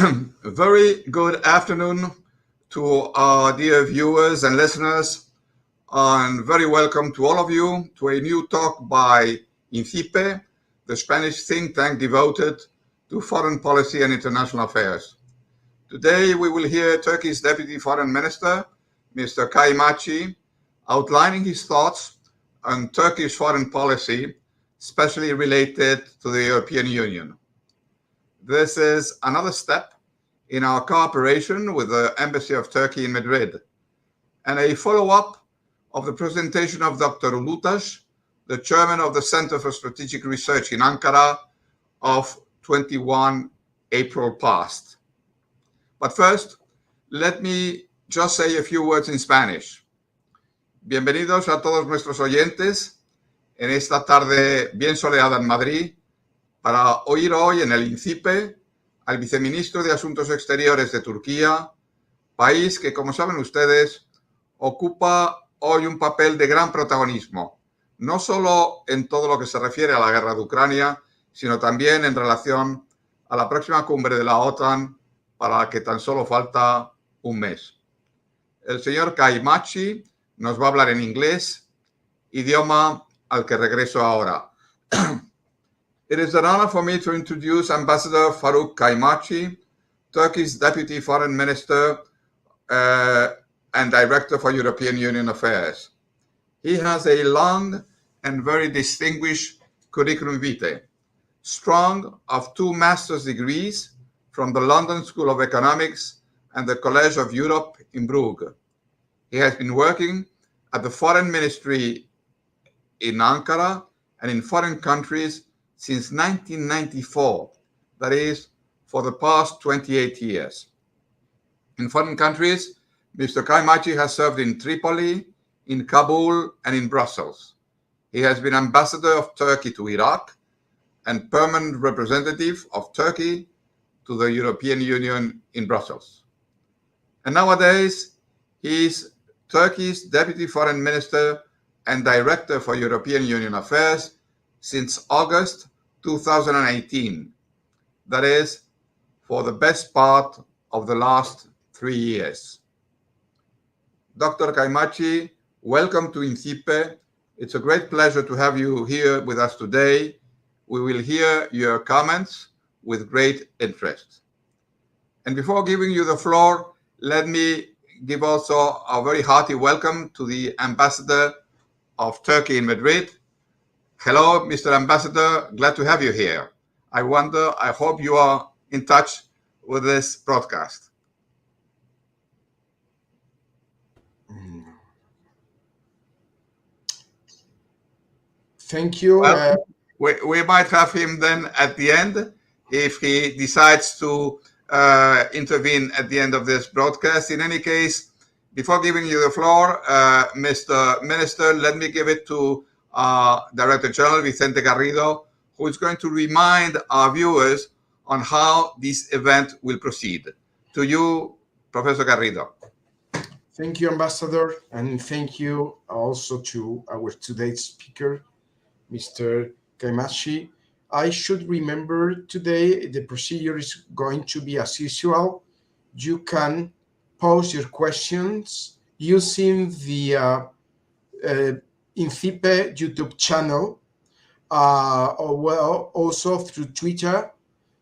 A very good afternoon to our dear viewers and listeners, and very welcome to all of you to a new talk by INCIPE, the Spanish think tank devoted to foreign policy and international affairs. Today we will hear Turkey's Deputy Foreign Minister, Mr. Kaymakci, outlining his thoughts on Turkish foreign policy, especially related to the European Union. This is another step in our cooperation with the Embassy of Turkey in Madrid, and a follow-up of the presentation of Dr. Ulutas, the chairman of the Center for Strategic Research in Ankara, of 21 April past. But first, let me just say a few words in Spanish. Bienvenidos a todos nuestros oyentes en esta tarde bien soleada en Madrid para oír hoy en el INCIPE al viceministro de Asuntos Exteriores de Turquía, país que, como saben ustedes, ocupa hoy un papel de gran protagonismo, no solo en todo lo que se refiere a la guerra de Ucrania, sino también en relación a la próxima cumbre de la OTAN, para la que tan solo falta un mes. El señor Kaymakci nos va a hablar en inglés, idioma al que regreso ahora. It is an honor for me to introduce Ambassador Faruk Kaymakci, Turkey's Deputy Foreign Minister and Director for European Union Affairs. He has a long and very distinguished curriculum vitae, strong of 2 master's degrees from the London School of Economics and the College of Europe in Brugge. He has been working at the Foreign Ministry in Ankara and in foreign countries since 1994, that is, for the past 28 years. In foreign countries, Mr. Kaymakci has served in Tripoli, in Kabul, and in Brussels. He has been ambassador of Turkey to Iraq and permanent representative of Turkey to the European Union in Brussels. And nowadays, he is Turkey's Deputy Foreign Minister and Director for European Union Affairs since August 2018. That is, for the best part of the last 3 years. Dr. Kaymakci, welcome to INCIPE. It's a great pleasure to have you here with us today. We will hear your comments with great interest. And before giving you the floor, let me give also a very hearty welcome to the Ambassador of Turkey in Madrid. Hello, Mr. Ambassador, glad to have you here. I hope you are in touch with this broadcast. Thank you. Well, we might have him then at the end if he decides to intervene at the end of this broadcast. In any case, before giving you the floor, Mr. Minister, let me give it to Director General Vicente Garrido, who is going to remind our viewers on how this event will proceed. To you, Professor Garrido. Thank you, Ambassador, and thank you also to our today's speaker, Mr. Kaymakci. I should remember today the procedure is going to be as usual. You can pose your questions using the INCIPE YouTube channel, or well, also through Twitter.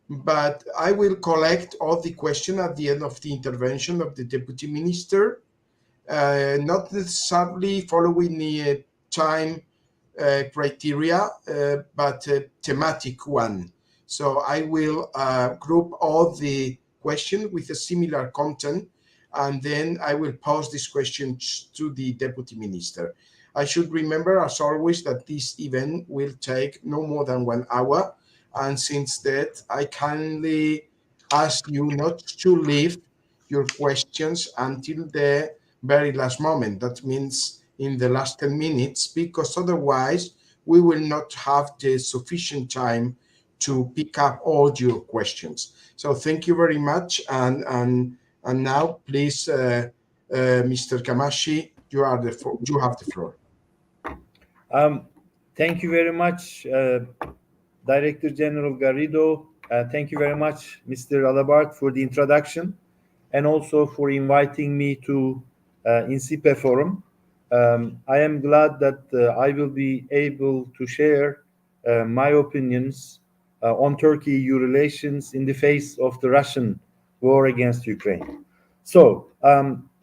But I will collect all the questions at the end of the intervention of the Deputy Minister, not necessarily following the time criteria, but a thematic one. So I will group all the questions with a similar content, and then I will pose these questions to the Deputy Minister. I should remember, as always, that this event will take no more than 1 hour. And since that, I kindly ask you not to leave your questions until the very last moment. That means in the last 10 minutes, because otherwise we will not have the sufficient time to pick up all your questions. So thank you very much. And now, please, Mr. Kaymakci, you have the floor. Thank you very much, Director General Garrido, Thank you very much, Mr. Alabart, for the introduction and also for inviting me to INSIPE Forum. I am glad that I will be able to share my opinions on Turkey-EU relations in the face of the Russian war against Ukraine. So,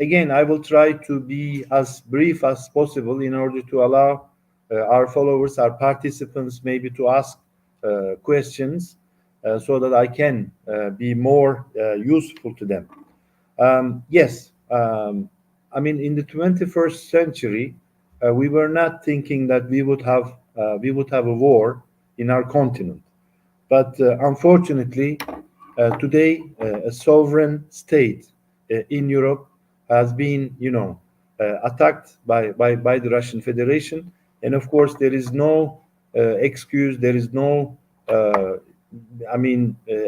again, I will try to be as brief as possible in order to allow our followers, our participants, maybe to ask questions so that I can be more useful to them. Yes, I mean, in the 21st century, we were not thinking that we would have a war in our continent. But unfortunately, today, a sovereign state in Europe has been, attacked by the Russian Federation. And of course, there is no excuse, there is no,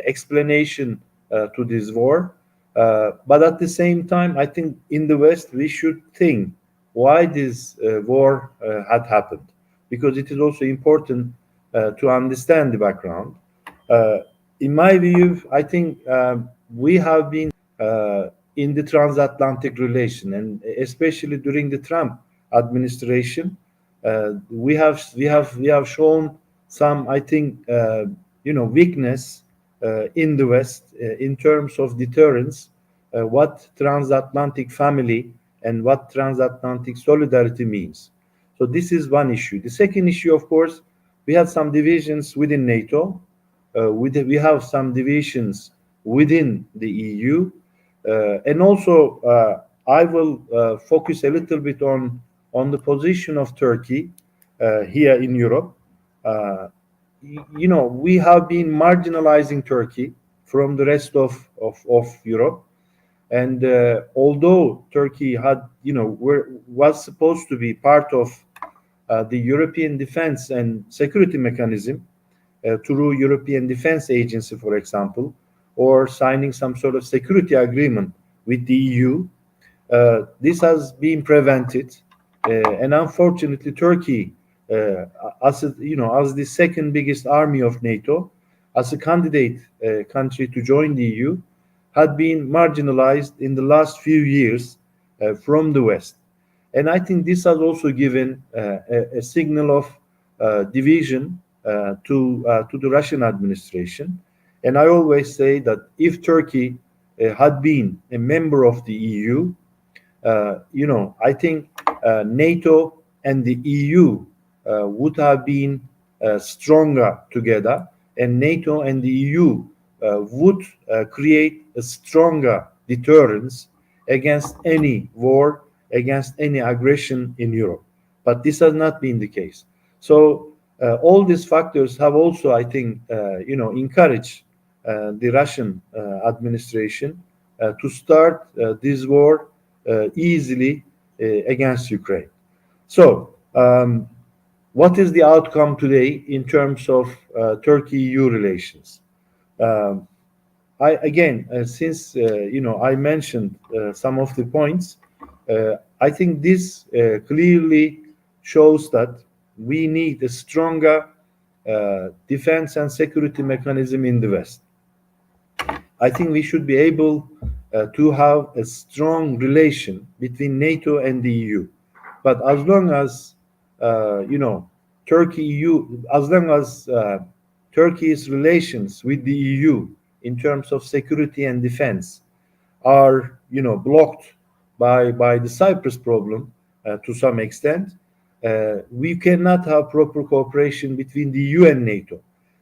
explanation to this war. But at the same time, I think in the West, we should think why this war had happened, because it is also important to understand the background. Uh, in my view, I think we have been in the transatlantic relation, and especially during the Trump administration, we have shown some, I think, weakness in the West in terms of deterrence. What transatlantic family and what transatlantic solidarity means. So this is one issue. The second issue, of course, we had some divisions within NATO. We have some divisions within the EU, and also I will focus a little bit on the position of Turkey here in Europe. Uh, we have been marginalizing Turkey from the rest of Europe. And although Turkey was supposed to be part of the European Defense and Security Mechanism through European Defense Agency, for example, or signing some sort of security agreement with the EU, this has been prevented, and unfortunately, Turkey, as as the second biggest army of NATO, as a candidate country to join the EU, had been marginalized in the last few years from the West, and I think this has also given a signal of division to the Russian administration. And I always say that if Turkey had been a member of the EU, I think NATO and the EU would have been stronger together, and NATO and the EU would create a stronger deterrence against any war, against any aggression in Europe. But this has not been the case. So all these factors have also, I think, encouraged the Russian administration to start this war easily against Ukraine. So, what is the outcome today in terms of Turkey-EU relations? Um, since I mentioned some of the points, I think this clearly shows that we need a stronger defense and security mechanism in the West. I think we should be able to have a strong relation between NATO and the EU. But as long as Turkey EU, as long as Turkey's relations with the EU in terms of security and defense are blocked by the Cyprus problem to some extent, we cannot have proper cooperation between the EU and NATO,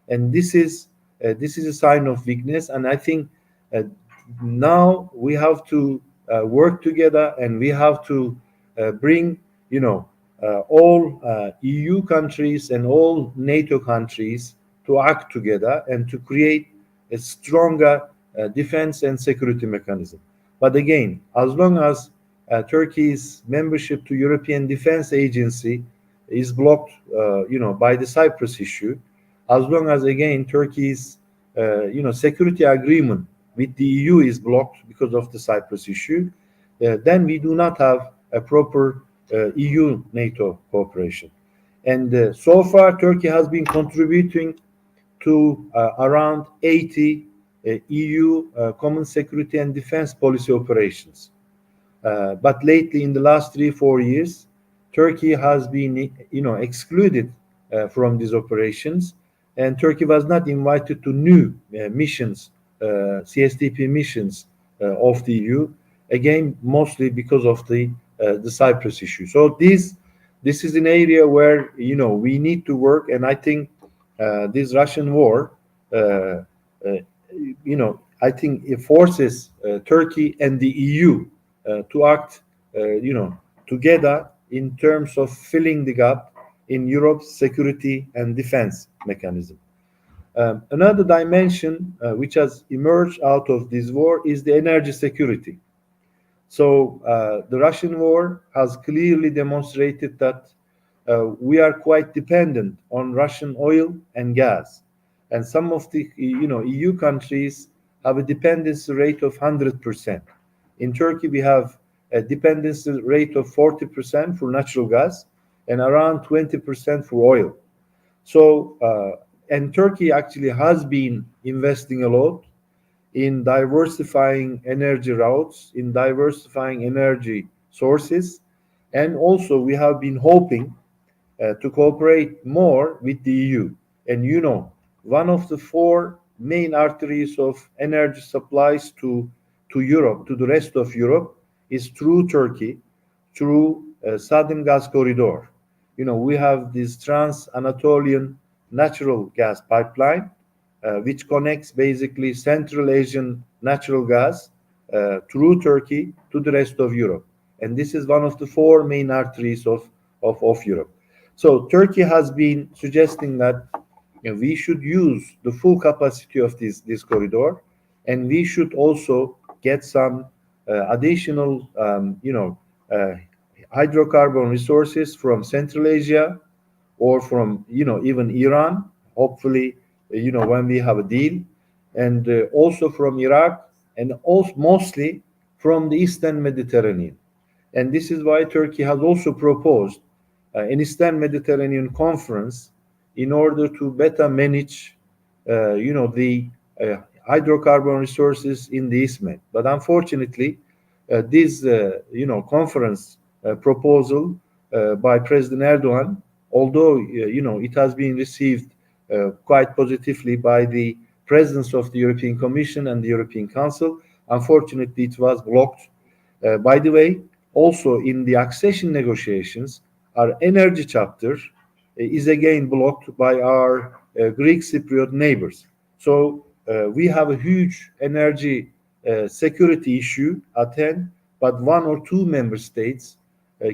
and this is a sign of weakness. And I think now we have to work together, and we have to bring all EU countries and all NATO countries to act together and to create a stronger defense and security mechanism. But again, as long as Turkey's membership to European Defense Agency is blocked, by the Cyprus issue, as long as again Turkey's, security agreement with the EU is blocked because of the Cyprus issue, then we do not have a proper EU-NATO cooperation. And so far, Turkey has been contributing to around 80 EU common security and defense policy operations. But lately, in the last 3-4 years, Turkey has been, excluded from these operations, and Turkey was not invited to new missions, CSDP missions of the EU. Again, mostly because of the Cyprus issue. So this is an area where we need to work, and I think this Russian war, I think it forces Turkey and the EU to act, together in terms of filling the gap in Europe's security and defense mechanism. Another dimension which has emerged out of this war is the energy security. So the Russian war has clearly demonstrated that we are quite dependent on Russian oil and gas, and some of the EU countries have a dependency rate of 100%. In Turkey, we have a dependency rate of 40% for natural gas and around 20% for oil. So, and Turkey actually has been investing a lot in diversifying energy routes, in diversifying energy sources, and also we have been hoping to cooperate more with the EU. And one of the 4 main arteries of energy supplies to Europe, to the rest of Europe, is through Turkey, through Southern Gas Corridor. We have this Trans-Anatolian natural gas pipeline, which connects basically Central Asian natural gas through Turkey to the rest of Europe. And this is one of the 4 main arteries of Europe. So Turkey has been suggesting that we should use the full capacity of this corridor, and we should also get some additional, hydrocarbon resources from Central Asia or from, even Iran, hopefully, when we have a deal, and also from Iraq, and also mostly from the Eastern Mediterranean. And this is why Turkey has also proposed an Eastern Mediterranean conference in order to better manage, the hydrocarbon resources in the East Med. But unfortunately, this, conference proposal by President Erdogan, although, it has been received quite positively by the presidents of the European Commission and the European Council, unfortunately, it was blocked. By the way, also in the accession negotiations, our energy chapter is again blocked by our Greek Cypriot neighbors. So we have a huge energy security issue at hand, but 1 or 2 member states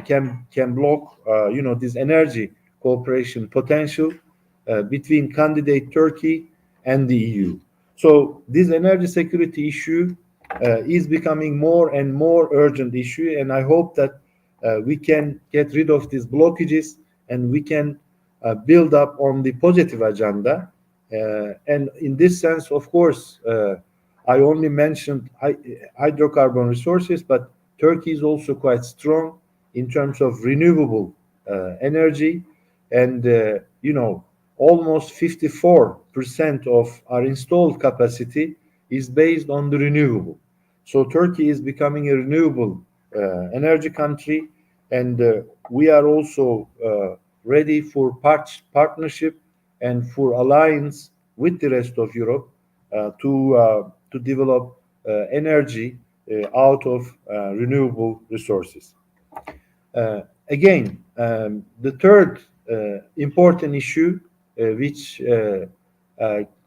can block, this energy cooperation potential between candidate Turkey and the EU. So this energy security issue is becoming more and more urgent issue, and I hope that we can get rid of these blockages and we can build up on the positive agenda. And in this sense, of course, I only mentioned hydrocarbon resources, but Turkey is also quite strong in terms of renewable energy, and almost 54% of our installed capacity is based on the renewable. So Turkey is becoming a renewable energy country, and we are also ready for partnership and for alliance with the rest of Europe to develop energy out of renewable resources. Again, the third important issue which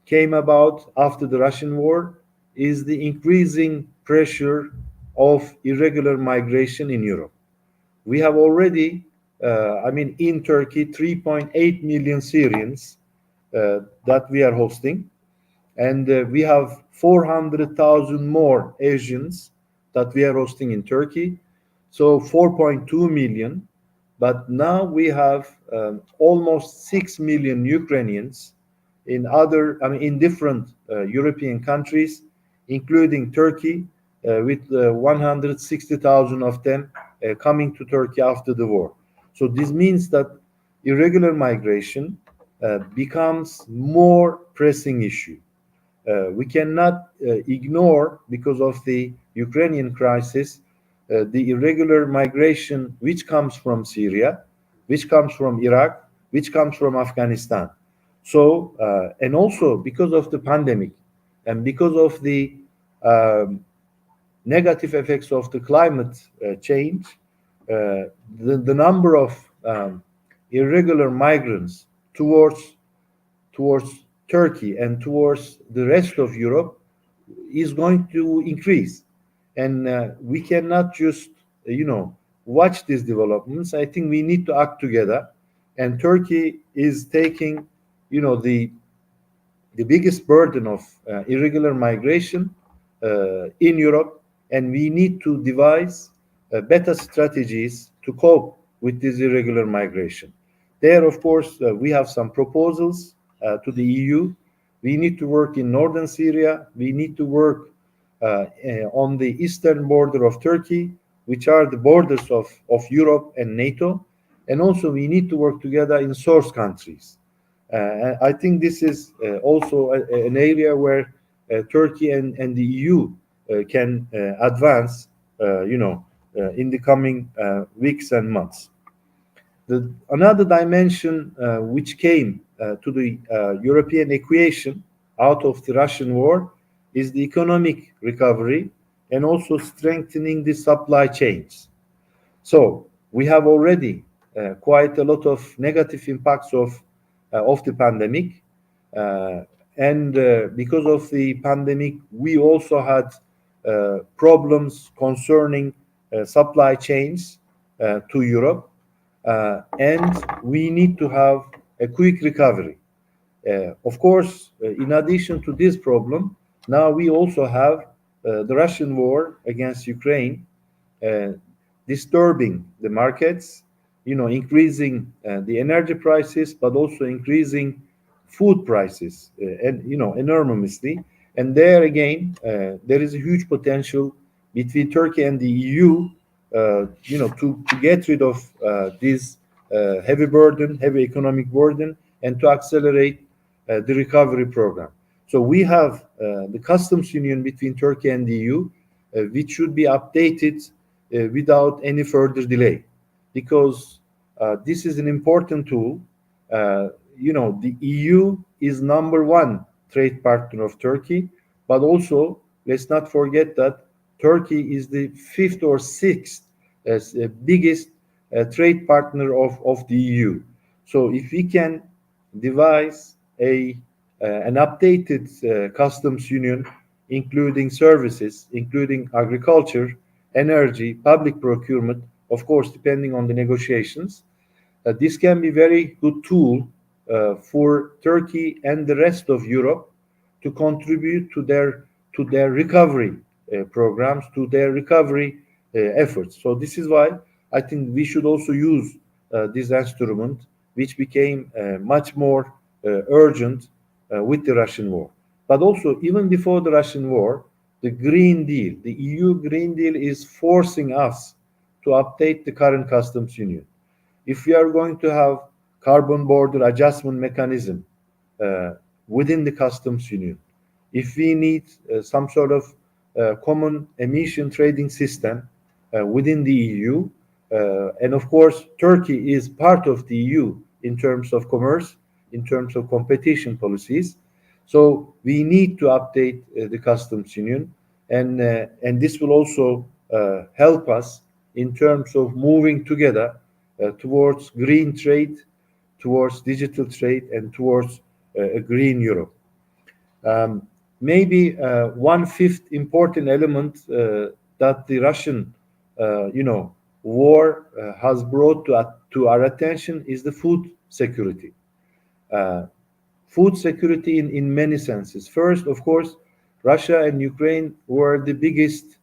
came about after the Russian war is the increasing pressure of irregular migration in Europe. We have already, in Turkey, 3.8 million Syrians that we are hosting, and we have 400,000 more Asians that we are hosting in Turkey, so 4.2 million. But now we have almost 6 million Ukrainians in different European countries, including Turkey, with 160,000 of them coming to Turkey after the war. So this means that irregular migration becomes more pressing issue. We cannot ignore, because of the Ukrainian crisis, the irregular migration which comes from Syria, which comes from Iraq, which comes from Afghanistan. So, and also because of the pandemic and because of the negative effects of the climate change, the number of irregular migrants towards Turkey and towards the rest of Europe is going to increase. And we cannot just, watch these developments. I think we need to act together. And Turkey is taking, the biggest burden of irregular migration in Europe, and we need to devise better strategies to cope with this irregular migration. There, of course, we have some proposals to the EU. We need to work in northern Syria. We need to work on the eastern border of Turkey, which are the borders of Europe and NATO. And also we need to work together in source countries. I think this is also an area where Turkey and the EU can advance, in the coming weeks and months. Another dimension which came to the European equation out of the Russian war is the economic recovery and also strengthening the supply chains. So we have already quite a lot of negative impacts of the pandemic, and because of the pandemic, we also had problems concerning supply chains to Europe, and we need to have a quick recovery. Of course, in addition to this problem, now we also have the Russian war against Ukraine disturbing the markets, increasing the energy prices, but also increasing food prices, and enormously. And there again, there is a huge potential between Turkey and the EU, to get rid of this heavy economic burden, and to accelerate the recovery program. So we have the customs union between Turkey and the EU, which should be updated without any further delay, because this is an important tool. The EU is number one trade partner of Turkey, but also let's not forget that Turkey is the fifth or sixth biggest trade partner of the EU. So if we can devise an updated customs union, including services, including agriculture, energy, public procurement, of course, depending on the negotiations, this can be very good tool for Turkey and the rest of Europe to contribute to their recovery programs, to their recovery efforts. So this is why I think we should also use this instrument, which became much more urgent with the Russian war. But also, even before the Russian war, the Green Deal, the EU Green Deal, is forcing us to update the current customs union. If we are going to have carbon border adjustment mechanism within the customs union, if we need some sort of common emission trading system within the EU, and of course, Turkey is part of the EU in terms of commerce, in terms of competition policies. So we need to update the customs union, and this will also help us in terms of moving together towards green trade, towards digital trade, and towards a green Europe. Maybe one-fifth important element that the Russian, war has brought to our attention is the food security. Food security in many senses. First, of course, Russia and Ukraine were the biggest,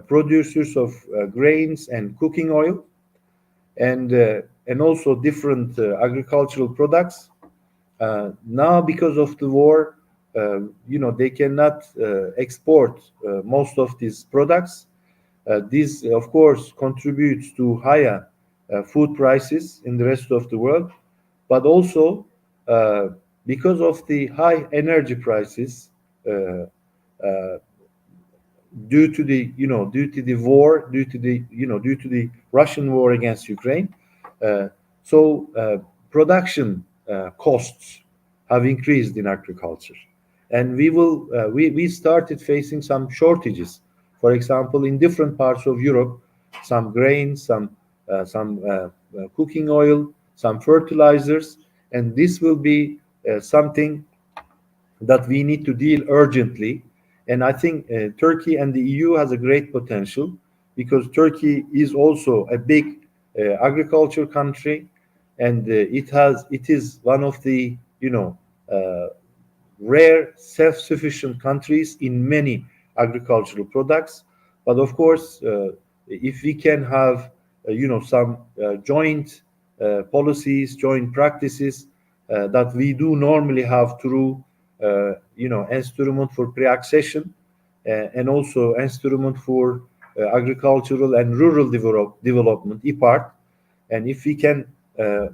producers of grains and cooking oil, and also different agricultural products. Now, because of the war, they cannot export most of these products. This, of course, contributes to higher food prices in the rest of the world, but also uh, because of the high energy prices, uh, uh, due to the war, due to the Russian war against Ukraine. Uh, so production costs have increased in agriculture, and we started facing some shortages. For example, in different parts of Europe, some grains, some cooking oil, some fertilizers, and this will be something that we need to deal urgently. And I think Turkey and the EU has a great potential, because Turkey is also a big agriculture country, and it is one of the uh, rare self-sufficient countries in many agricultural products. But of course, if we can have some joint policies, joint practices that we do normally have through instrument for pre-accession and also instrument for agricultural and rural development, IPART. And if we can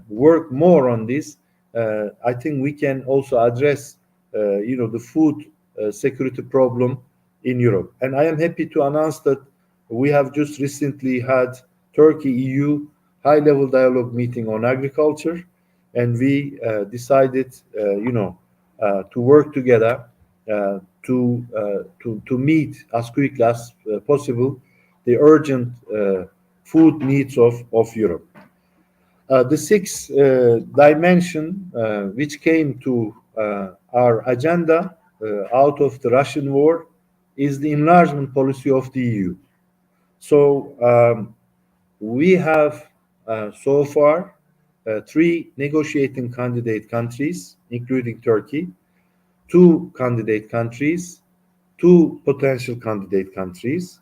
work more on this, I think we can also address the food security problem in Europe. And I am happy to announce that we have just recently had Turkey EU high-level dialogue meeting on agriculture, and we decided, to work together to meet as quickly as possible the urgent food needs of Europe. The sixth dimension which came to our agenda out of the Russian war is the enlargement policy of the EU. So we have so far three negotiating candidate countries, including Turkey, two candidate countries, two potential candidate countries,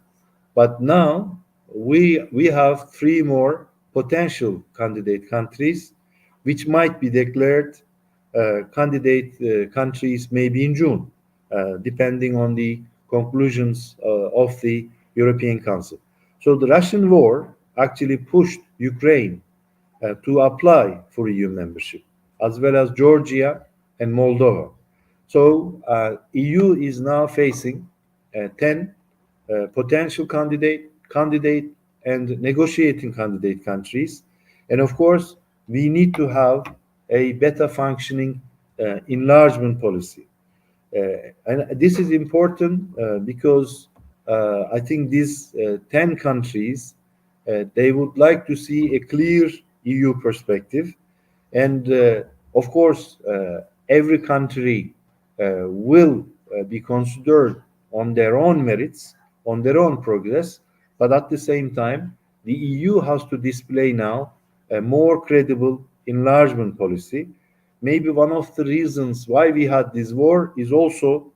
but now we have three more potential candidate countries, which might be declared candidate countries maybe in June, depending on the conclusions of the European Council. So the Russian war actually pushed Ukraine to apply for EU membership, as well as Georgia and Moldova. So EU is now facing 10 potential candidate, and negotiating candidate countries. And of course, we need to have a better functioning enlargement policy. And this is important because I think these 10 countries, they would like to see a clear EU perspective. And of course, every country will be considered on their own merits, on their own progress, but at the same time, the EU has to display now a more credible enlargement policy. Maybe one of the reasons why we had this war is also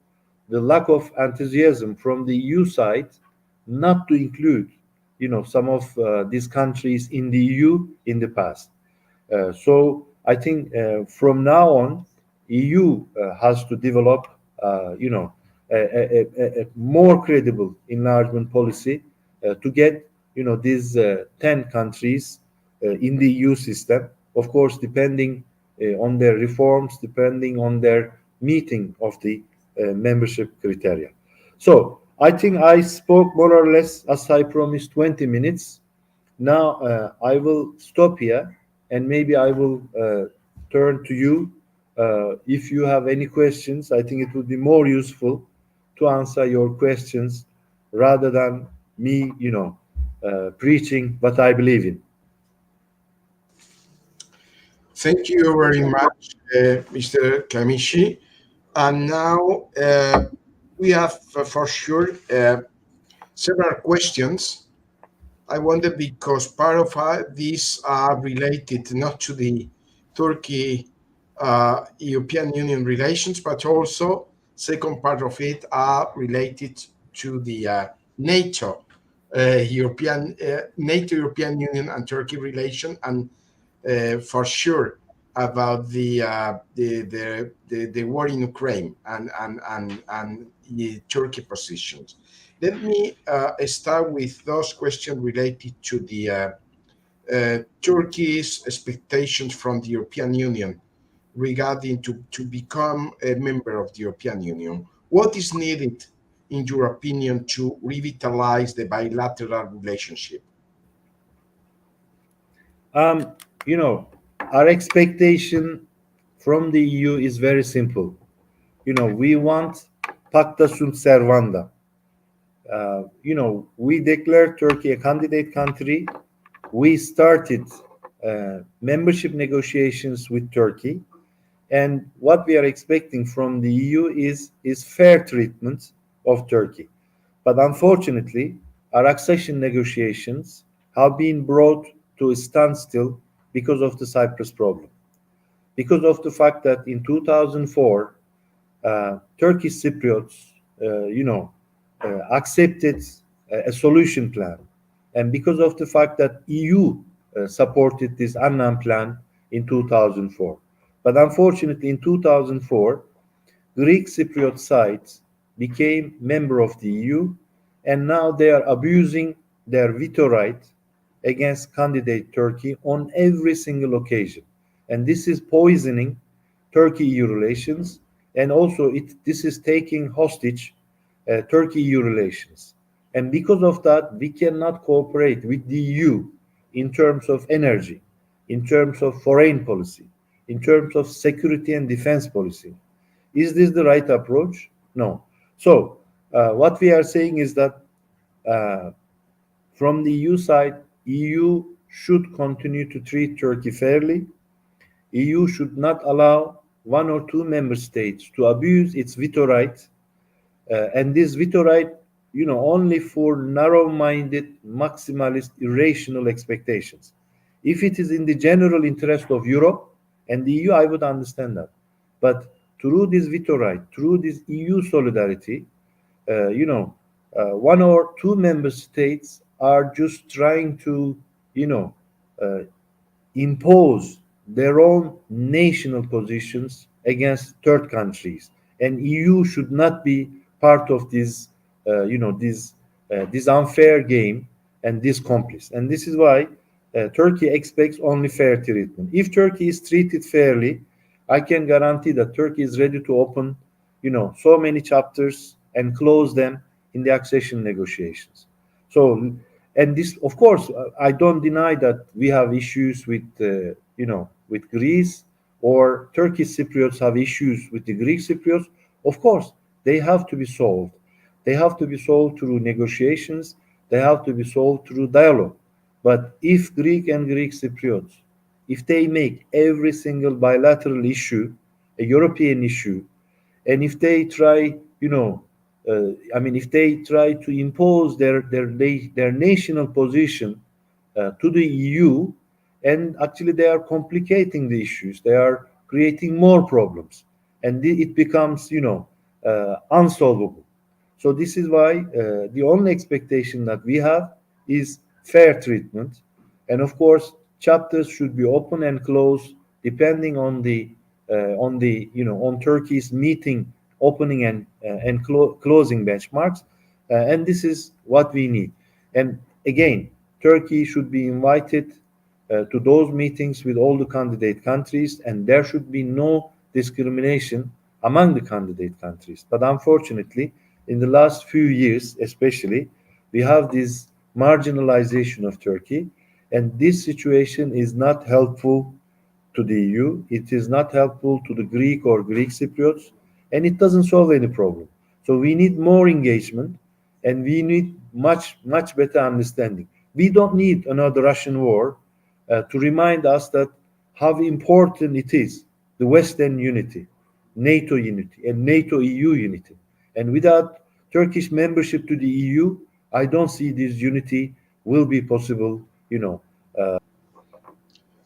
the lack of enthusiasm from the EU side not to include, some of these countries in the EU in the past. So I think from now on, EU has to develop, a more credible enlargement policy to get, these 10 countries in the EU system. Of course, depending on their reforms, depending on their meeting of the membership criteria. So I think I spoke more or less as I promised 20 minutes. Now I will stop here, and maybe I will turn to you if you have any questions. I think it would be more useful to answer your questions rather than me, preaching what I believe in. Thank you very much, Mr. Kamishi. And now we have for sure several questions. I wonder, because part of these are related not to the Turkey European Union relations, but also second part of it are related to the NATO European Union and Turkey relation, and for sure about the war in Ukraine and the Turkey positions. Let me start with those questions related to the Turkey's expectations from the European Union. regarding to become a member of the European Union. What is needed, in your opinion, to revitalize the bilateral relationship? Um, you know, our expectation from the EU is very simple. We want pacta sunt servanda. We declared Turkey a candidate country. We started membership negotiations with Turkey, and what we are expecting from the EU is fair treatment of Turkey. But unfortunately, our accession negotiations have been brought to a standstill because of the Cyprus problem, because of the fact that in 2004, Turkish Cypriots, accepted a solution plan, and because of the fact that EU supported this Annan plan in 2004. But unfortunately, in 2004, Greek Cypriot sides became member of the EU, and now they are abusing their veto right against candidate Turkey on every single occasion. And this is poisoning Turkey-EU relations, and also this is taking hostage Turkey-EU relations. And because of that, we cannot cooperate with the EU in terms of energy, in terms of foreign policy, in terms of security and defense policy. Is this the right approach? No. So, what we are saying is that uh, from the EU side, EU should continue to treat Turkey fairly. EU should not allow one or two member states to abuse its veto right, and this veto right, only for narrow-minded, maximalist, irrational expectations. If it is in the general interest of Europe and the EU, I would understand that. But through this veto right, through this EU solidarity, one or two member states are just trying to, uh, impose their own national positions against third countries, and EU should not be part of this unfair game and this complice. And this is why Turkey expects only fair treatment. If Turkey is treated fairly, I can guarantee that Turkey is ready to open, so many chapters and close them in the accession negotiations. So, and this, of course, I don't deny that we have issues with Greece, or Turkish Cypriots have issues with the Greek Cypriots. Of course, they have to be solved. They have to be solved through negotiations. They have to be solved through dialogue. But if Greek and Greek Cypriots, if they make every single bilateral issue a European issue, and if they try, if they try to impose their national position to the EU, and actually they are complicating the issues, they are creating more problems, and it becomes, unsolvable. So this is why the only expectation that we have is fair treatment, and of course chapters should be open and closed depending on Turkey's meeting opening and closing benchmarks, and this is what we need. And again, Turkey should be invited to those meetings with all the candidate countries, and there should be no discrimination among the candidate countries. But unfortunately, in the last few years, especially, we have this marginalization of Turkey, and this situation is not helpful to the EU. It is not helpful to the Greek or Greek Cypriots, and it doesn't solve any problem. So we need more engagement, and we need much, much better understanding. We don't need another Russian war to remind us that how important it is, the Western unity, NATO unity, and NATO EU unity. And without Turkish membership to the EU, I don't see this unity will be possible,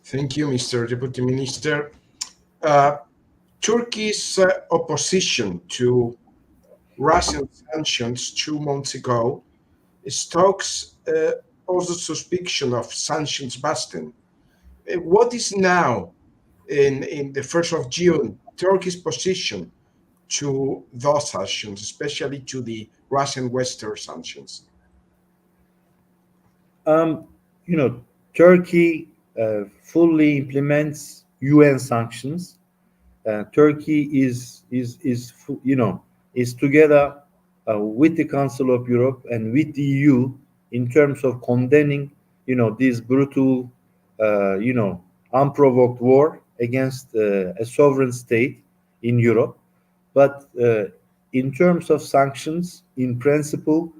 Thank you, Mr. Deputy Minister. Turkey's opposition to Russian sanctions 2 months ago stokes also suspicion of sanctions busting. What is now, in the 1st of June, Turkey's position to those sanctions, especially to the Russian Western sanctions? Um, Turkey fully implements UN sanctions, Turkey is together with the Council of Europe and with the EU in terms of condemning this brutal unprovoked war against a sovereign state in Europe. But in terms of sanctions, in principle,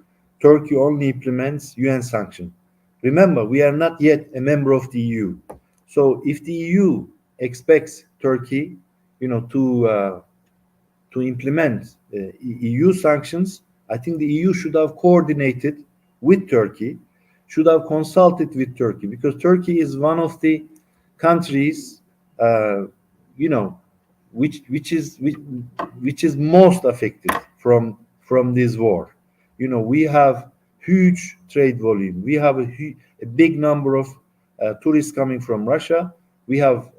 Turkey only implements UN sanctions. Remember, we are not yet a member of the EU. So if the EU expects Turkey, to implement EU sanctions, I think the EU should have coordinated with Turkey, should have consulted with Turkey, because Turkey is one of the countries, which is most affected from this war. We have huge trade volume. We have a big number of tourists coming from Russia. We have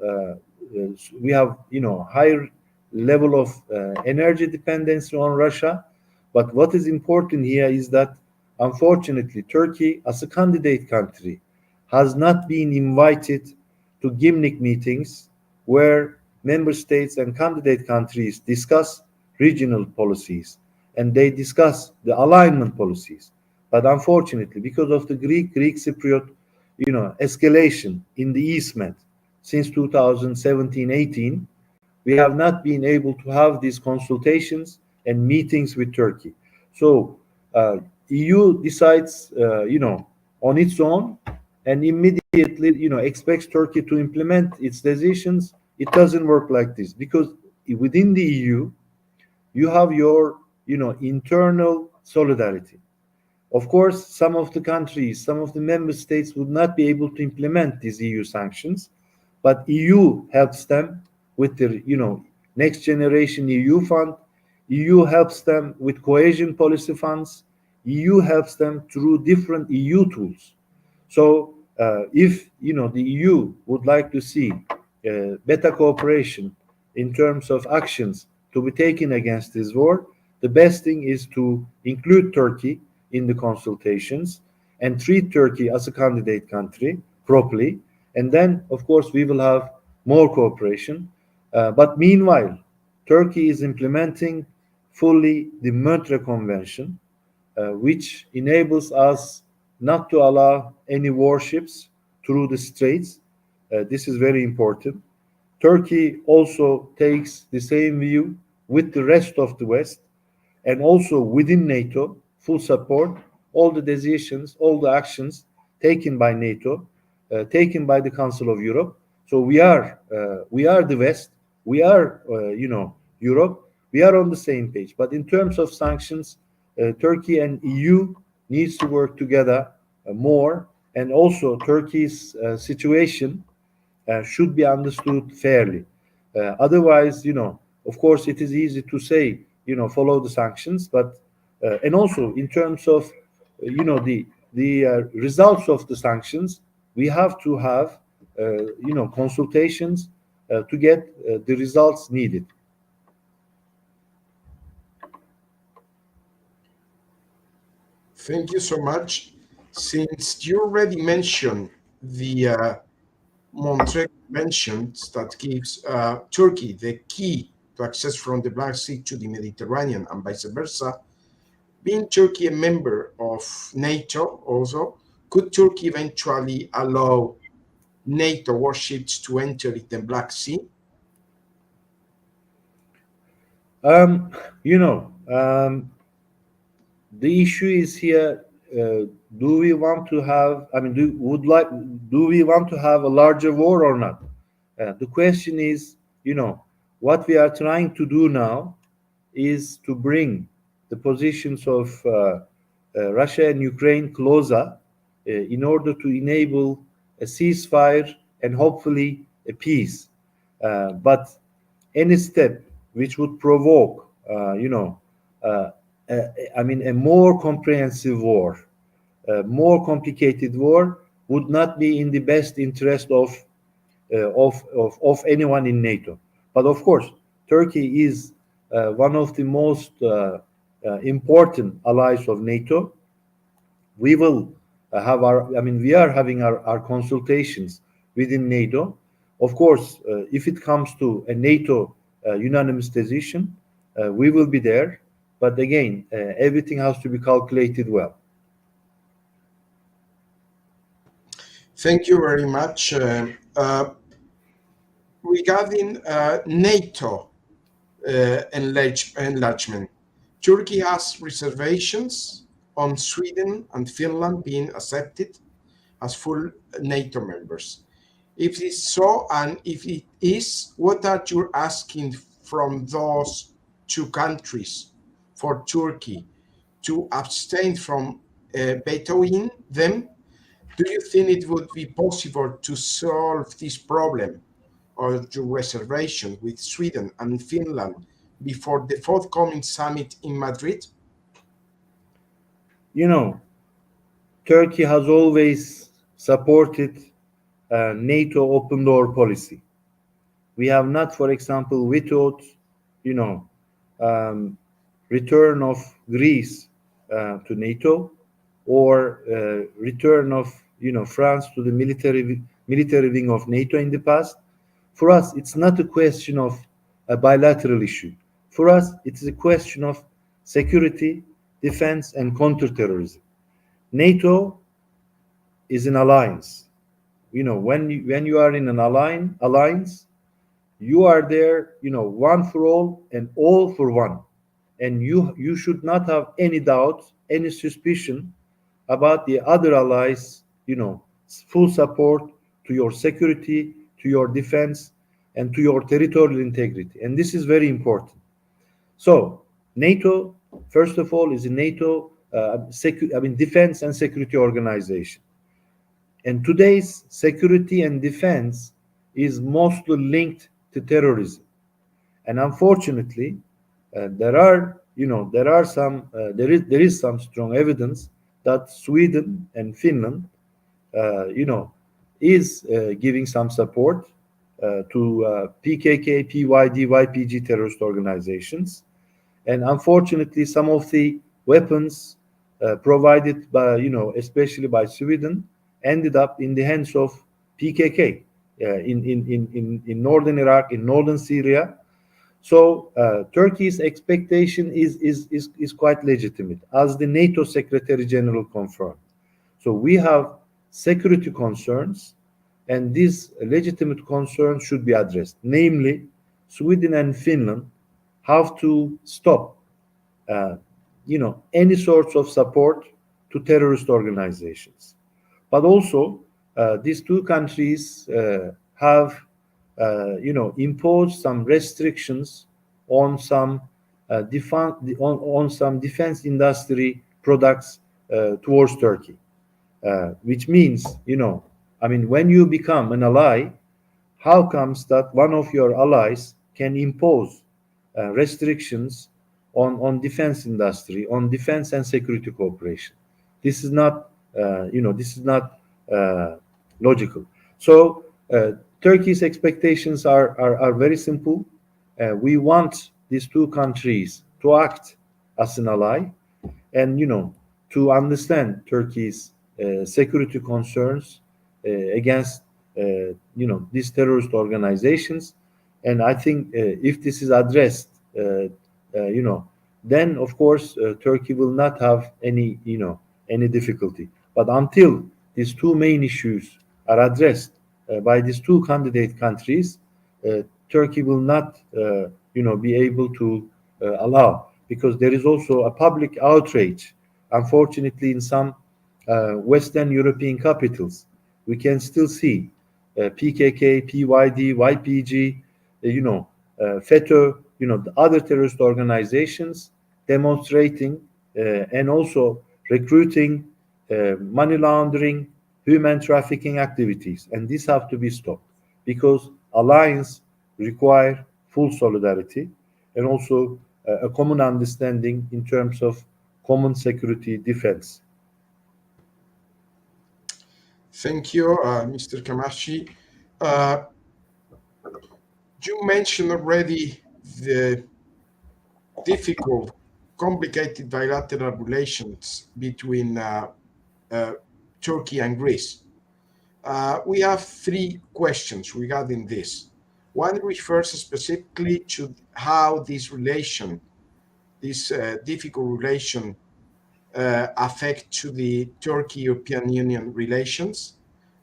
higher level of energy dependency on Russia. But what is important here is that unfortunately Turkey, as a candidate country, has not been invited to Gimnik meetings where member states and candidate countries discuss regional policies and they discuss the alignment policies. But unfortunately, because of the Greek Cypriot escalation in the East Med since 2017-18, we have not been able to have these consultations and meetings with Turkey. So EU decides on its own and immediately expects Turkey to implement its decisions. It doesn't work like this, because within the EU you have your internal solidarity. Of course, some of the countries, some of the member states would not be able to implement these EU sanctions, but EU helps them with the next generation EU fund. EU helps them with cohesion policy funds. EU helps them through different EU tools. So if the EU would like to see better cooperation in terms of actions to be taken against this war, the best thing is to include Turkey in the consultations and treat Turkey as a candidate country properly. And then, of course, we will have more cooperation. But meanwhile, Turkey is implementing fully the Montreux Convention, which enables us not to allow any warships through the straits. This is very important. Turkey also takes the same view with the rest of the West, and also within NATO, full support all the decisions, all the actions taken by NATO, taken by the Council of Europe. So we are the West, we are Europe, we are on the same page. But in terms of sanctions, Turkey and EU needs to work together more, and also Turkey's situation should be understood fairly. Otherwise, of course, it is easy to say, follow the sanctions, but and also in terms of, the results of the sanctions, we have to have, consultations to get the results needed. Thank you so much. Since you already mentioned the Montreux Convention that gives Turkey the key to access from the Black Sea to the Mediterranean and vice versa, being Turkey a member of NATO also, could Turkey eventually allow NATO warships to enter the Black Sea? The issue is here, do we want to have, do we want to have a larger war or not? The question is, what we are trying to do now is to bring the positions of Russia and Ukraine closer in order to enable a ceasefire and hopefully a peace. But any step which would provoke, a more comprehensive war, a more complicated war, would not be in the best interest of anyone in NATO. But of course, Turkey is one of the most important allies of NATO. We will have we are having our consultations within NATO. Of course, if it comes to a NATO unanimous decision, we will be there. But again, everything has to be calculated well. Thank you very much. Regarding NATO enlargement, Turkey has reservations on Sweden and Finland being accepted as full NATO members. If it's so, and if it is, what are you asking from those two countries for Turkey to abstain from vetoing them? Do you think it would be possible to solve this problem or your reservation with Sweden and Finland before the forthcoming summit in Madrid? You know, Turkey has always supported NATO open door policy. We have not, for example, vetoed, return of Greece to NATO, or return of France to the military wing of NATO in the past. For us, it's not a question of a bilateral issue. For us, it is a question of security, defense, and counterterrorism. NATO is an alliance. When you are in an alliance, you are there, one for all and all for one. And you should not have any doubt, any suspicion about the other allies, full support to your security, to your defense, and to your territorial integrity. And this is very important. So NATO, first of all, is a NATO defense and security organization. And today's security and defense is mostly linked to terrorism. And unfortunately, there is some strong evidence that Sweden and Finland, is giving some support to PKK, PYD, YPG terrorist organizations. And unfortunately, some of the weapons provided by, especially by Sweden, ended up in the hands of PKK in northern Iraq, in northern Syria. So Turkey's expectation is quite legitimate, as the NATO Secretary General confirmed. So we have security concerns, and these legitimate concerns should be addressed. Namely, Sweden and Finland have to stop, any sorts of support to terrorist organizations. But also, these two countries have, imposed some restrictions on some defense industry products towards Turkey, which means, when you become an ally, how comes that one of your allies can impose restrictions on defense industry, on defense and security cooperation? This is not, logical. So Turkey's expectations are very simple. We want these two countries to act as an ally, and to understand Turkey's security concerns against these terrorist organizations. And I think if this is addressed, then of course Turkey will not have any difficulty. But until these two main issues are addressed by these two candidate countries, Turkey will not be able to allow, because there is also a public outrage. Unfortunately, in some Western European capitals, we can still see PKK, PYD, YPG, FETÖ, the other terrorist organizations demonstrating and also recruiting, money laundering, human trafficking activities. And these have to be stopped, because alliance require full solidarity and also a common understanding in terms of common security defense. Thank you, Mr. Kamashi. You mentioned already the difficult, complicated bilateral relations between Turkey and Greece. We have three questions regarding this. One refers specifically to how this relation, this difficult relation, affect to the Turkey-European Union relations.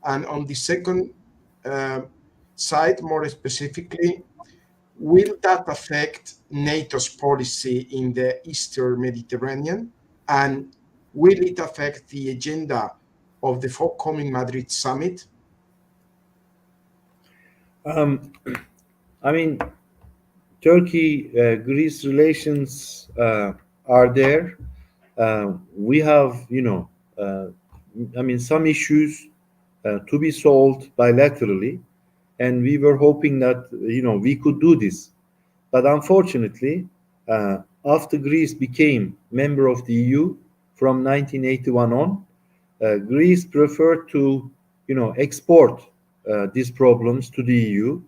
And on the second side, more specifically, will that affect NATO's policy in the Eastern Mediterranean? And will it affect the agenda of the forthcoming Madrid summit? Um, I mean, Turkey-Greece relations are there. We have, I mean, some issues to be solved bilaterally, and we were hoping that we could do this. But unfortunately, after Greece became member of the EU from 1981 on, Greece preferred to, export these problems to the EU,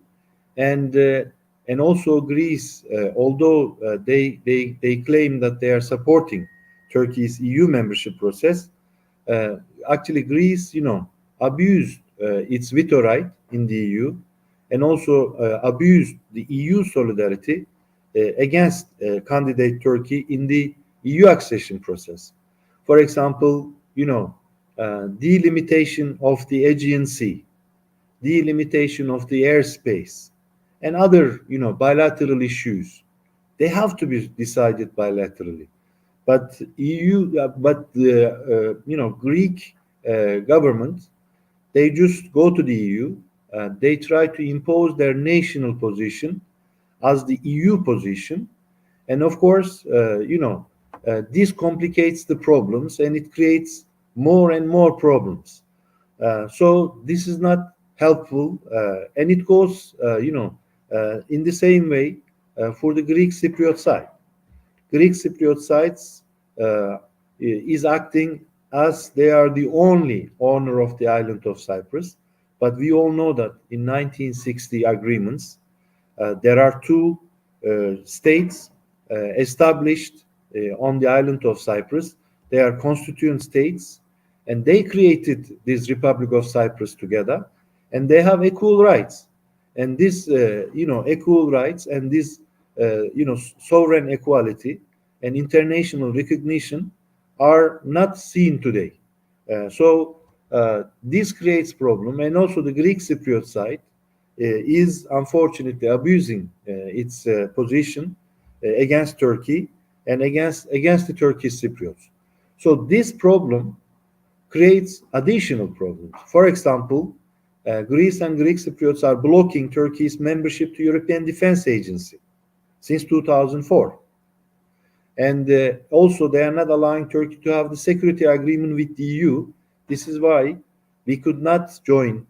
and also Greece, although they claim that they are supporting Turkey's EU membership process, uh, actually Greece, abused its veto right in the EU, and also abused the EU solidarity against candidate Turkey in the EU accession process. For example, delimitation of the Aegean Sea, delimitation of the airspace, and other, bilateral issues. They have to be decided bilaterally. But but the Greek government, they just go to the EU. They try to impose their national position as the EU position, and of course, this complicates the problems and it creates more and more problems. So this is not helpful, and it goes, in the same way for the Greek Cypriot side. Greek Cypriot sides is acting as they are the only owner of the island of Cyprus. But we all know that in 1960 agreements, there are two states established on the island of Cyprus. They are constituent states, and they created this Republic of Cyprus together, and they have equal rights. And this, equal rights and this, sovereign equality and international recognition are not seen today. This creates problem, and also the Greek Cypriot side is unfortunately abusing its position against Turkey and against the Turkish Cypriots. So this problem creates additional problems. For example, Greece and Greek Cypriots are blocking Turkey's membership to European Defense Agency since 2004. And also, they are not allowing Turkey to have the security agreement with the EU. This is why we could not join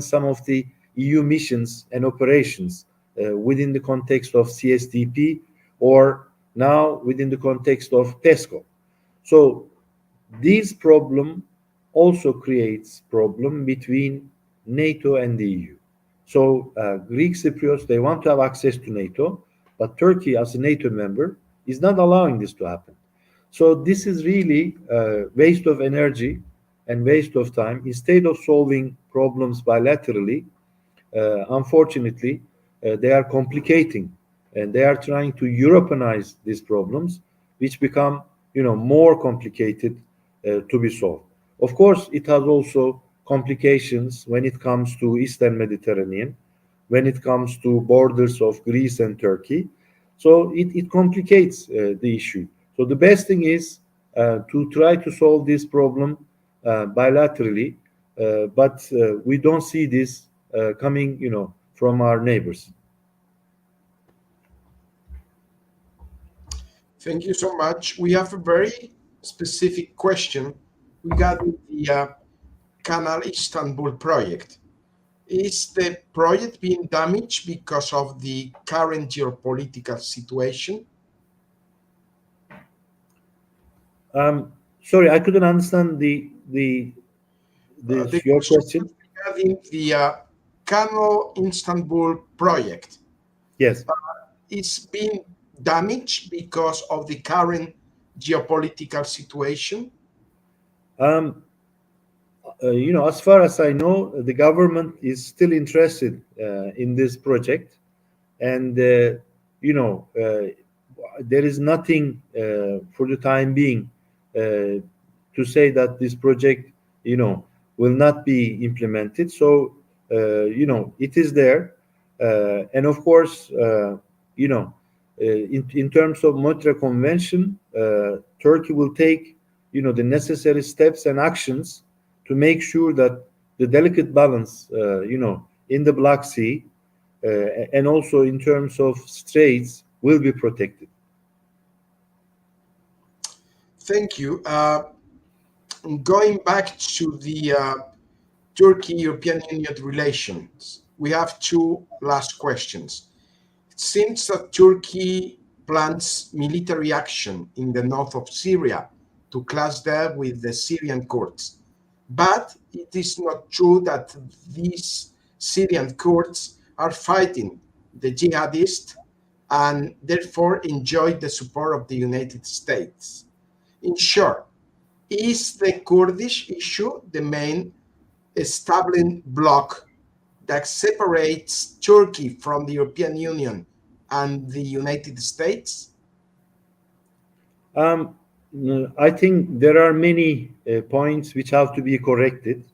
some of the EU missions and operations within the context of CSDP, or now within the context of PESCO. So this problem also creates problem between NATO and the EU. So Greek Cypriots, they want to have access to NATO, but Turkey, as a NATO member, is not allowing this to happen. So this is really a waste of energy and waste of time. Instead of solving problems bilaterally, unfortunately, they are complicating, and they are trying to Europeanize these problems, which become, more complicated to be solved. Of course, it has also complications when it comes to Eastern Mediterranean, when it comes to borders of Greece and Turkey. So it complicates the issue. So the best thing is to try to solve this problem bilaterally, but we don't see this coming, from our neighbors. Thank you so much. We have a very specific question regarding the Canal Istanbul project. Is the project being damaged because of the current geopolitical situation? Sorry, I couldn't understand your question. Regarding the Canal Istanbul project. Yes. It's being damaged because of the current geopolitical situation? as far as I know, the government is still interested in this project, and there is nothing for the time being to say that this project, will not be implemented. So, it is there, and of course, in terms of Montreal Convention, Turkey will take, the necessary steps and actions to make sure that the delicate balance, in the Black Sea, and also in terms of straits, will be protected. Thank you. Going back to the Turkey-European Union relations, we have two last questions. It seems that Turkey plans military action in the north of Syria to clash there with the Syrian Kurds. But it is not true that these Syrian Kurds are fighting the jihadists and therefore enjoy the support of the United States. In short, is the Kurdish issue the main stumbling block that separates Turkey from the European Union and the United States? I think there are many points which have to be corrected.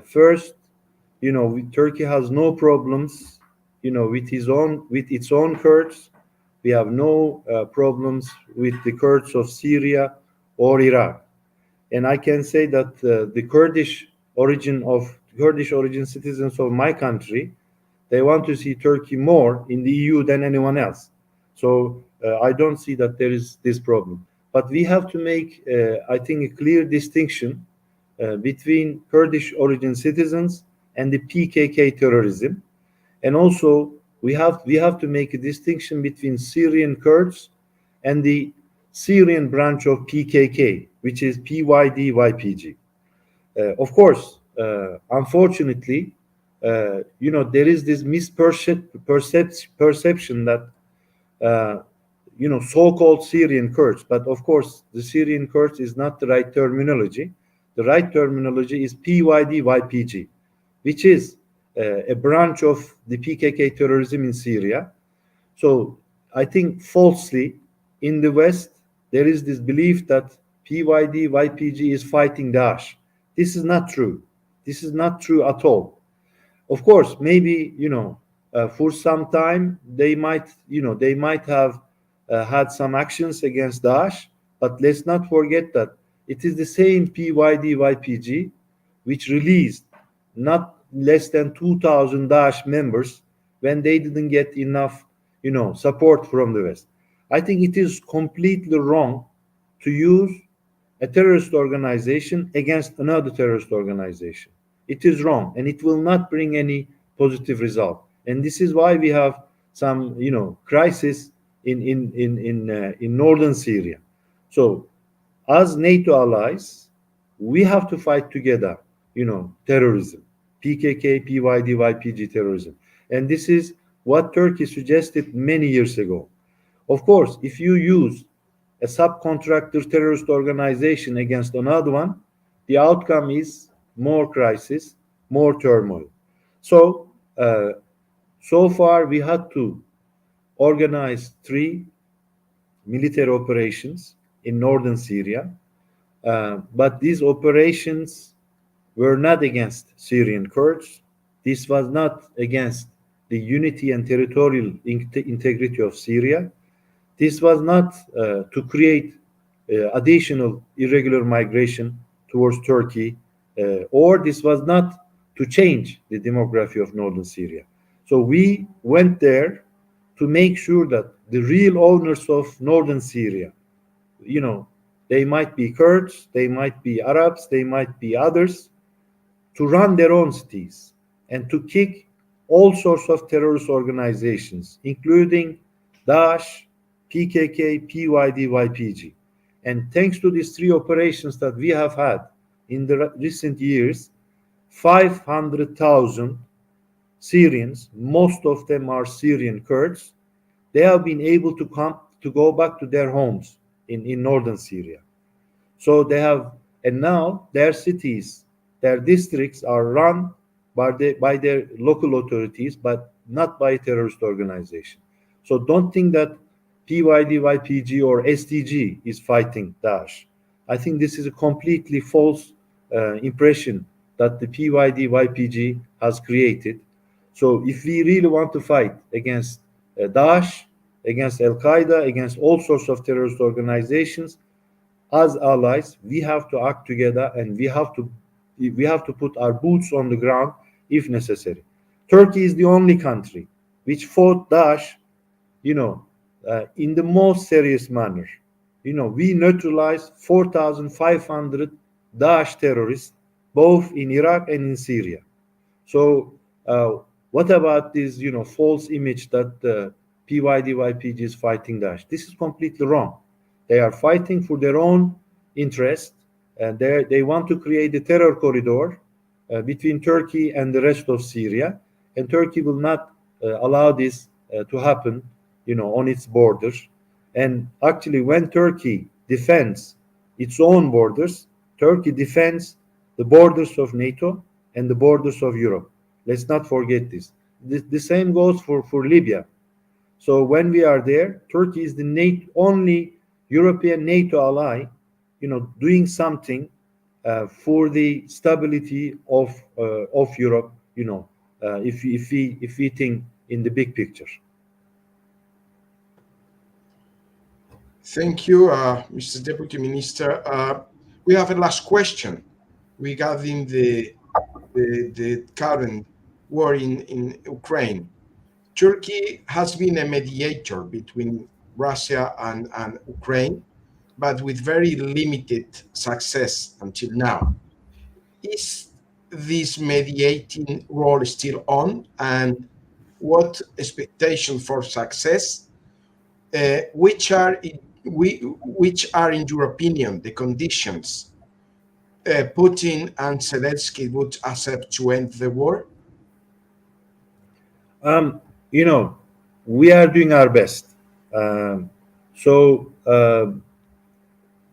First, Turkey has no problems, with its own Kurds. We have no problems with the Kurds of Syria or Iraq. And I can say that the Kurdish origin citizens of my country, they want to see Turkey more in the EU than anyone else. So I don't see that there is this problem. But we have to make, I think, a clear distinction between Kurdish origin citizens and the PKK terrorism. And also, we have to make a distinction between Syrian Kurds and the Syrian branch of PKK, which is PYD-YPG. Of course, unfortunately, there is this misperception that so-called Syrian Kurds, but of course, the Syrian Kurds is not the right terminology. The right terminology is PYD-YPG, which is a branch of the PKK terrorism in Syria. So I think falsely in the West, there is this belief that PYD-YPG is fighting Daesh. This is not true. This is not true at all. Of course, maybe, for some time, they might have had some actions against Daesh, but let's not forget that it is the same PYD-YPG which released not less than 2,000 Daesh members when they didn't get enough, support from the West. I think it is completely wrong to use a terrorist organization against another terrorist organization. It is wrong, and it will not bring any positive result. And this is why we have some, crisis in northern Syria. So, as NATO allies, we have to fight together, terrorism, PKK, PYD, YPG terrorism. And this is what Turkey suggested many years ago. Of course, if you use a subcontractor terrorist organization against another one, the outcome is more crisis, more turmoil. So, so far we had to organize 3 military operations in northern Syria, but these operations were not against Syrian Kurds. This was not against the unity and territorial integrity of Syria. This was not to create additional irregular migration towards Turkey, or this was not to change the demography of northern Syria. So we went there to make sure that the real owners of northern Syria, they might be Kurds, they might be Arabs, they might be others, to run their own cities and to kick all sorts of terrorist organizations, including Daesh, PKK, PYD, YPG. And thanks to these 3 operations that we have had in the recent years, 500,000 Syrians, most of them are Syrian Kurds, they have been able to go back to their homes in northern Syria. So they have, and now their cities their districts are run by their local authorities, but not by terrorist organization. So don't think that PYD, YPG, or SDG is fighting Daesh. I think this is a completely false impression that the PYD, YPG has created. So if we really want to fight against Daesh, against Al Qaeda, against all sorts of terrorist organizations, as allies, we have to act together, and we have to put our boots on the ground if necessary. Turkey is the only country which fought Daesh, in the most serious manner. We neutralized 4,500 Daesh terrorists, both in Iraq and in Syria. So, what about this, false image that PYD, YPG is fighting Daesh? This is completely wrong. They are fighting for their own interest, and they want to create a terror corridor between Turkey and the rest of Syria, and Turkey will not allow this to happen, on its borders. And actually, when Turkey defends its own borders, Turkey defends the borders of NATO and the borders of Europe. Let's not forget this. The same goes for Libya. So when we are there, Turkey is the only European NATO ally, doing something for the stability of Europe. If we think in the big picture. Thank you, Mr. Deputy Minister. We have a last question regarding the current war in Ukraine. Turkey has been a mediator between Russia and Ukraine, but with very limited success until now. Is this mediating role still on? And what expectation for success? Which are, in your opinion, the conditions Putin and Zelensky would accept to end the war? We are doing our best.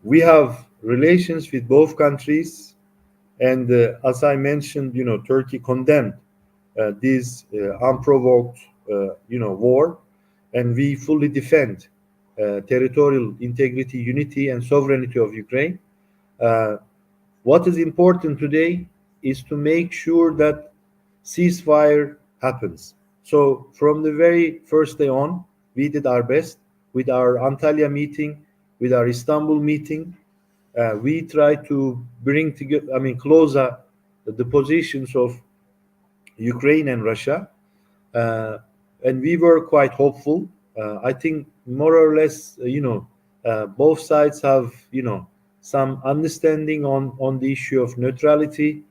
We have relations with both countries, and as I mentioned, Turkey condemned this unprovoked, war, and we fully defend territorial integrity, unity, and sovereignty of Ukraine. What is important today is to make sure that ceasefire happens. So from the very first day on, we did our best with our Antalya meeting, with our Istanbul meeting. We tried to bring together, closer the positions of Ukraine and Russia, and we were quite hopeful. I think more or less, both sides have, some understanding on the issue of neutrality,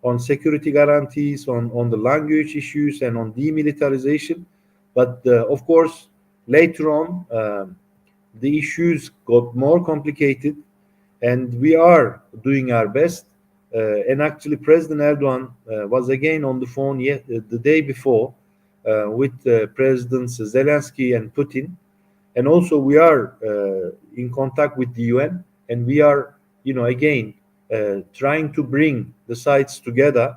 on security guarantees, on the language issues, and on demilitarization. But of course, later on, the issues got more complicated, and we are doing our best. And actually, President Erdogan was again on the phone the day before with Presidents Zelensky and Putin. And also, we are in contact with the UN, and we are, again, trying to bring the sides together,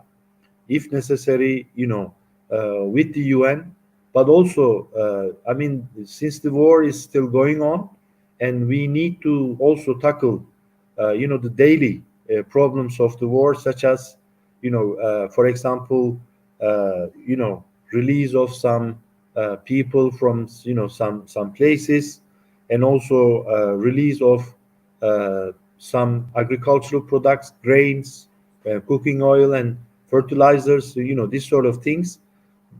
if necessary, with the UN. But also, since the war is still going on, and we need to also tackle, the daily problems of the war, such as, for example, release of some people from, some places, and also release of some agricultural products, grains, cooking oil, and fertilizers, these sort of things,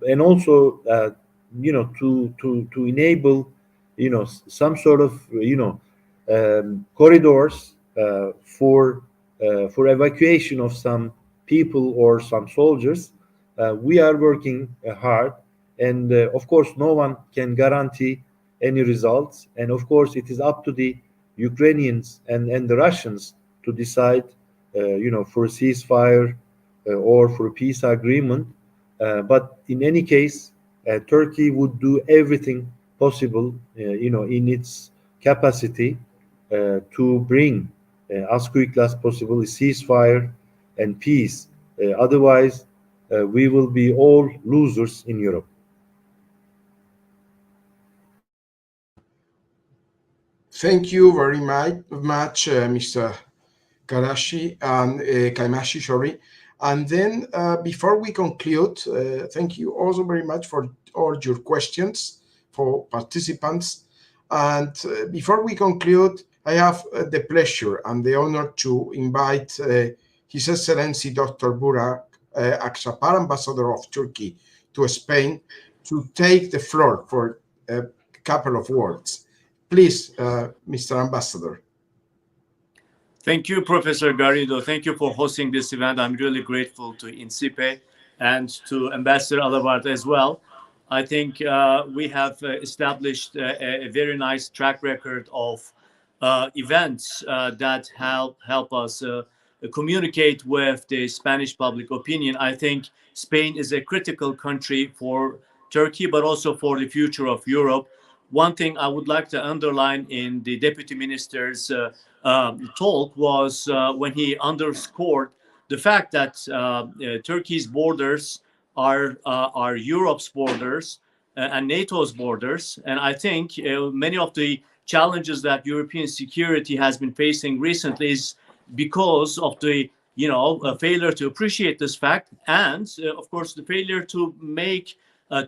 and also, to enable, some sort of, corridors for evacuation of some people or some soldiers. We are working hard, and of course, no one can guarantee any results. And of course, it is up to the Ukrainians and the Russians to decide, for a ceasefire or for a peace agreement. But in any case, Turkey would do everything possible, in its capacity to bring as quickly as possible a ceasefire and peace. Otherwise, we will be all losers in Europe. Thank you very much, Mr. Kaimashi, sorry. And then before we conclude, thank you also very much for all your questions for participants. And before we conclude, I have the pleasure and the honor to invite His Excellency Dr. Burak Akçapar, Ambassador of Turkey to Spain, to take the floor for a couple of words. Please, Mr. Ambassador. Thank you, Professor Garrido. Thank you for hosting this event. I'm really grateful to INCIPE and to Ambassador Alabart as well. I think we have established a very nice track record of events that help us communicate with the Spanish public opinion. I think Spain is a critical country for Turkey, but also for the future of Europe. One thing I would like to underline in the Deputy Minister's talk was when he underscored the fact that Turkey's borders are Europe's borders and NATO's borders. And I think many of the challenges that European security has been facing recently is because of the failure to appreciate this fact, and of course the failure to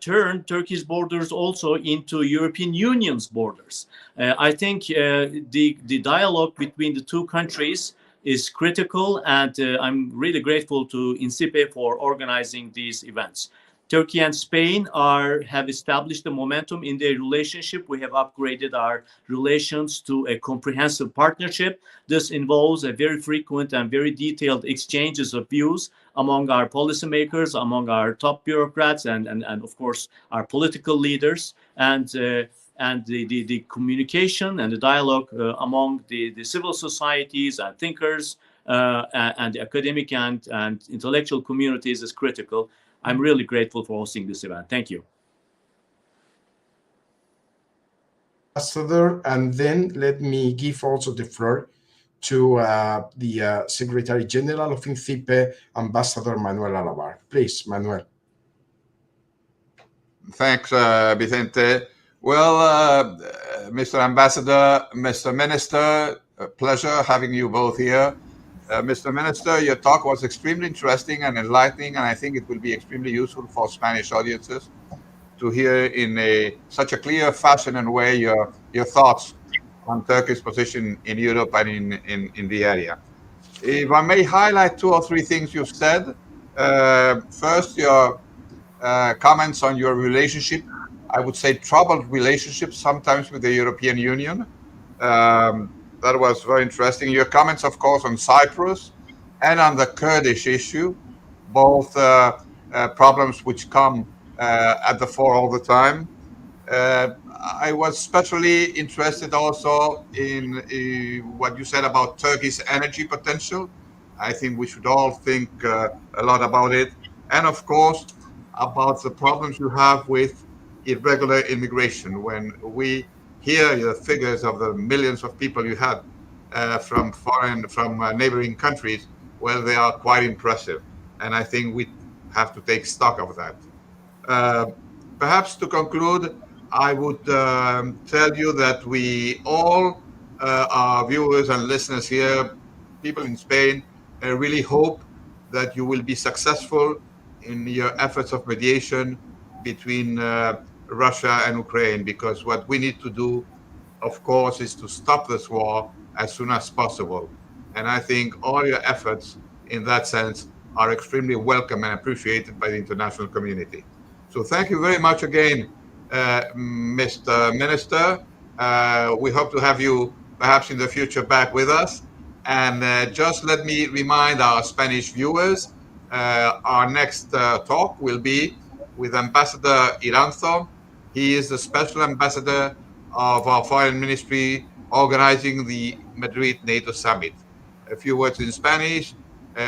turn Turkey's borders also into European Union's borders. I think the dialogue between the two countries is critical, and I'm really grateful to INCIPE for organizing these events. Turkey and Spain have established a momentum in their relationship. We have upgraded our relations to a comprehensive partnership. This involves a very frequent and very detailed exchanges of views among our policymakers, among our top bureaucrats, and of course our political leaders, and the communication and the dialogue among the civil societies and thinkers and the academic and intellectual communities is critical. I'm really grateful for hosting this event. Thank you. Ambassador, and then let me give also the floor to the Secretary General of INCIPE, Ambassador Manuel Alabart. Please, Manuel. Thanks, Vicente. Well, Mr. Ambassador, Mr. Minister, a pleasure having you both here. Mr. Minister, your talk was extremely interesting and enlightening, and I think it will be extremely useful for Spanish audiences to hear in such a clear fashion and way your thoughts on Turkey's position in Europe and in the area. If I may highlight 2 or 3 things you've said. First, your comments on your relationship, I would say troubled relationship sometimes with the European Union. That was very interesting. Your comments, of course, on Cyprus and on the Kurdish issue, both problems which come at the fore all the time. I was especially interested also in what you said about Turkey's energy potential. I think we should all think a lot about it. And of course, about the problems you have with irregular immigration. When we hear the figures of the millions of people you had from neighboring countries, well, they are quite impressive. And I think we have to take stock of that. Perhaps to conclude, I would tell you that we all, our viewers and listeners here, people in Spain, really hope that you will be successful in your efforts of mediation between Russia and Ukraine, because what we need to do, of course, is to stop this war as soon as possible. And I think all your efforts in that sense are extremely welcome and appreciated by the international community. So thank you very much again, Mr. Minister. We hope to have you perhaps in the future back with us. And just let me remind our Spanish viewers, our next talk will be with Ambassador Iranzo. He is the special ambassador of our foreign ministry organizing the Madrid NATO Summit. A few words in Spanish.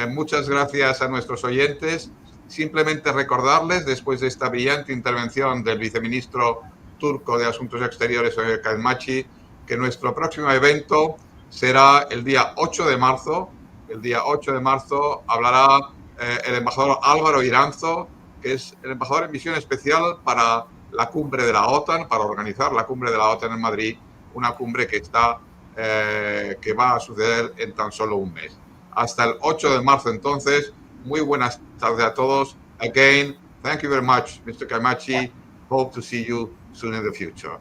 Muchas gracias a nuestros oyentes. Simplemente recordarles, después de esta brillante intervención del viceministro turco de Asuntos Exteriores, señor Kaimachi, que nuestro próximo evento será el día 8 de marzo el día 8 de marzo, hablará el embajador Álvaro Iranzo, que es el embajador en misión especial para la cumbre de la OTAN, para organizar la cumbre de la OTAN en Madrid, una cumbre que va a suceder en tan solo un mes. Hasta el 8 de marzo, entonces, muy buenas tardes a todos. Again, thank you very much, Mr. Camachi. Hope to see you soon in the future.